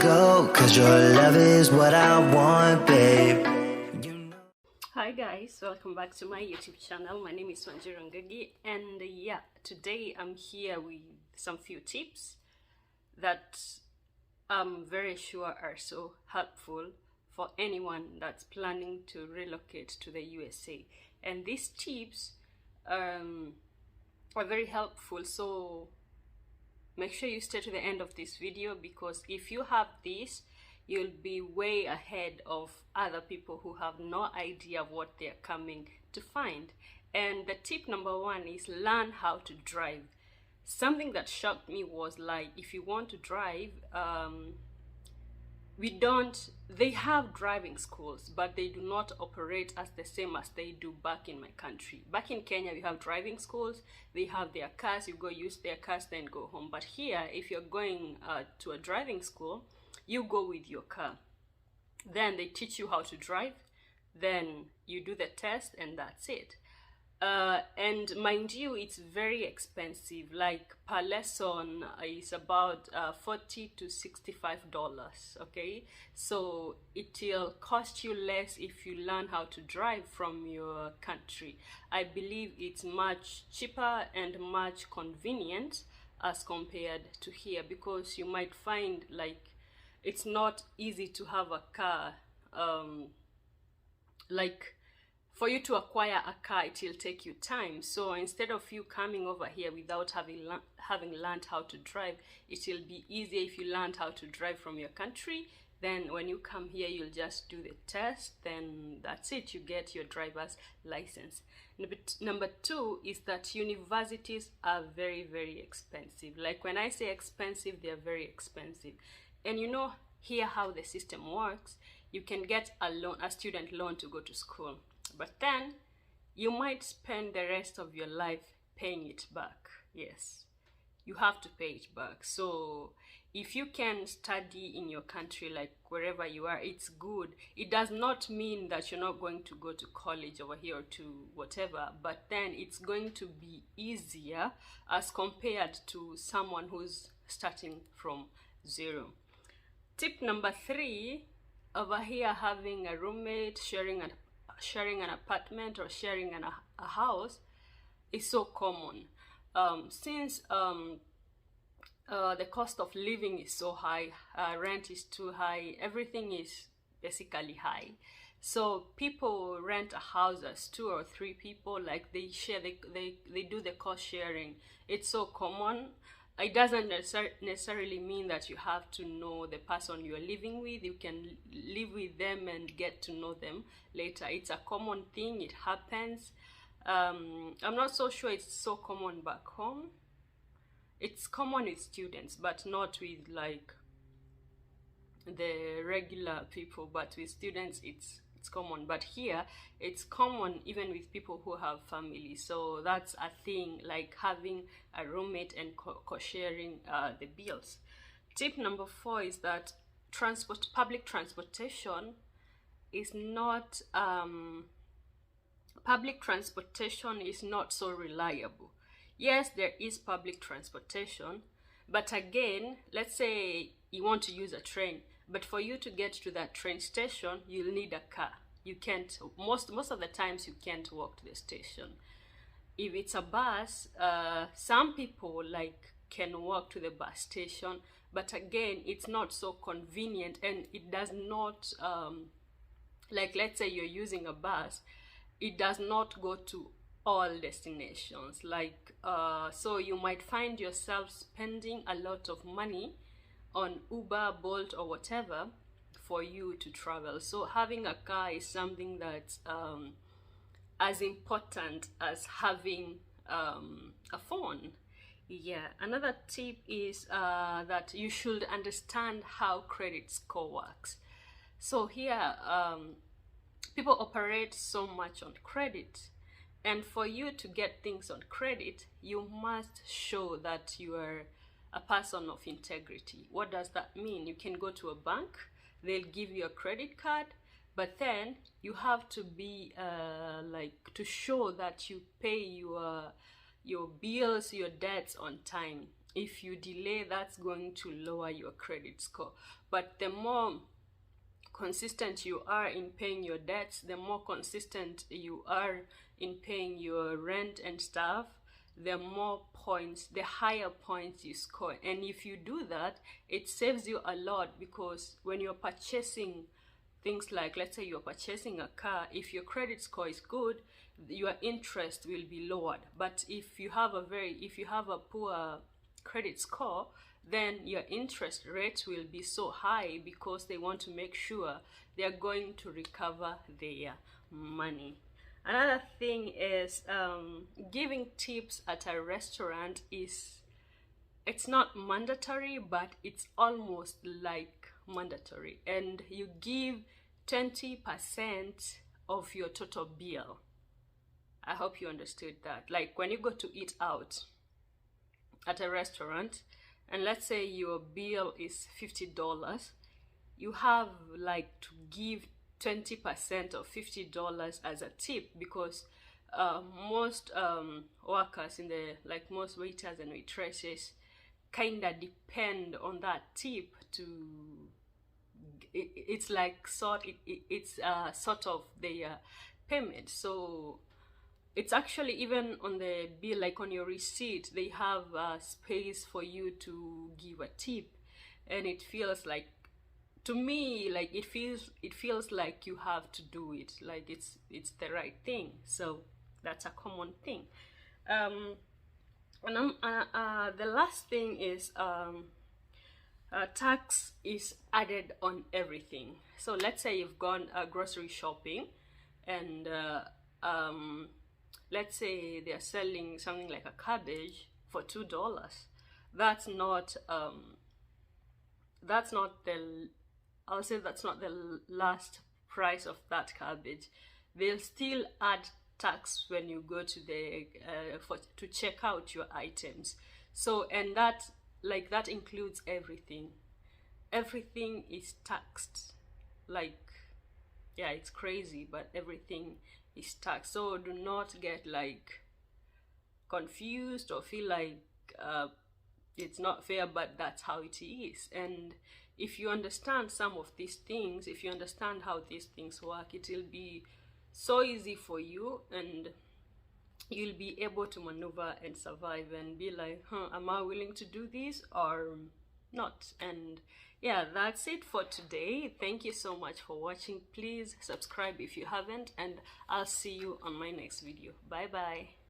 go, 'cause your love is what I want, babe. Hi guys, welcome back to my YouTube channel. My name is Wanjiru Ngugi, and yeah, today I'm here with some few tips that I'm very sure are so helpful for anyone that's planning to relocate to the USA. And these tips are very helpful, so make sure you stay to the end of this video, because if you have this, you'll be way ahead of other people who have no idea what they're coming to find. And the tip number one is learn how to drive. Something that shocked me was, like, if you want to drive, they have driving schools, but they do not operate as the same as they do back in my country. Back in Kenya, we have driving schools, they have their cars, you go use their cars, then go home. But here, if you're going to a driving school, you go with your car. Then they teach you how to drive, then you do the test, and that's it. And mind you, it's very expensive. Like, per lesson is about $40 to $65. Okay, so it will cost you less if you learn how to drive from your country. I believe it's much cheaper and much convenient as compared to here, because you might find, like, it's not easy to have a car. Like, for you to acquire a car, it will take you time. So instead of you coming over here without having learned how to drive, it will be easier if you learned how to drive from your country. Then when you come here, you'll just do the test, then that's it, you get your driver's license. Number two is that universities are very, very expensive. Like, when I say expensive, they're very expensive. And you know here how the system works. You can get a loan, a student loan, to go to school, but then you might spend the rest of your life paying it back. Yes, you have to pay it back. So if you can study in your country, like wherever you are, it's good. It does not mean that you're not going to go to college over here or to whatever, but then it's going to be easier as compared to someone who's starting from zero. Tip number three, over here, having a roommate, sharing an apartment, or sharing a house is so common. Since the cost of living is so high, rent is too high, everything is basically high. So people rent a house as 2 or 3 people, like they share, they do the cost sharing. It's so common. It doesn't necessarily mean that you have to know the person you're living with. You can live with them and get to know them later. It's a common thing, it happens. I'm not so sure it's so common back home. It's common with students, but not with, like, the regular people. But with students, it's common. But here, it's common even with people who have families. So that's a thing, like having a roommate and co-sharing the bills. Tip number 4 is that public transportation is not so reliable. Yes, there is public transportation, but again, let's say you want to use a train, but for you to get to that train station, you'll need a car. You can't, most of the times, you can't walk to the station. If it's a bus, some people, like, can walk to the bus station, but again, it's not so convenient, and it does not, like, let's say you're using a bus, it does not go to all destinations. Like, so you might find yourself spending a lot of money on Uber, Bolt, or whatever for you to travel. So having a car is something that's as important as having a phone. Yeah, another tip is that you should understand how credit score works. So here, people operate so much on credit, and for you to get things on credit, you must show that you are a person of integrity. What does that mean? You can go to a bank, they'll give you a credit card, but then you have to be like, to show that you pay your bills, your debts on time. if you delay, that's going to lower your credit score. But the more consistent you are in paying your debts, the more consistent you are in paying your rent and stuff, the more points, the higher points you score. And if you do that, it saves you a lot, because when you're purchasing things like, let's say you're purchasing a car, if your credit score is good, your interest will be lowered. But if you have a poor credit score, then your interest rates will be so high, because they want to make sure they are going to recover their money. Another thing is giving tips at a restaurant it's not mandatory, but it's almost like mandatory, and you give 20% of your total bill. I hope you understood that. Like when you go to eat out at a restaurant, and let's say your bill is $50, you have like to give 20% of $50 as a tip, because most workers in the, like most waiters and waitresses, kind of depend on that tip to, it's like sort of their payment. So it's actually even on the bill, like on your receipt, they have space for you to give a tip, and it feels like, to me, like it feels like you have to do it, like it's the right thing. So that's a common thing. The last thing is tax is added on everything. So let's say you've gone grocery shopping, and let's say they're selling something like a cabbage for $2. That's not the, I'll say that's not the last price of that cabbage. They'll still add tax when you go to the to check out your items. So, and that includes everything. Everything is taxed. Like, yeah, it's crazy, but everything is taxed. So do not get like confused or feel like it's not fair, but that's how it is. And if you understand some of these things, if you understand how these things work, it will be so easy for you, and you'll be able to maneuver and survive and be like, am I willing to do this or not? And yeah, that's it for today. Thank you so much for watching. Please subscribe if you haven't, and I'll see you on my next video. Bye bye.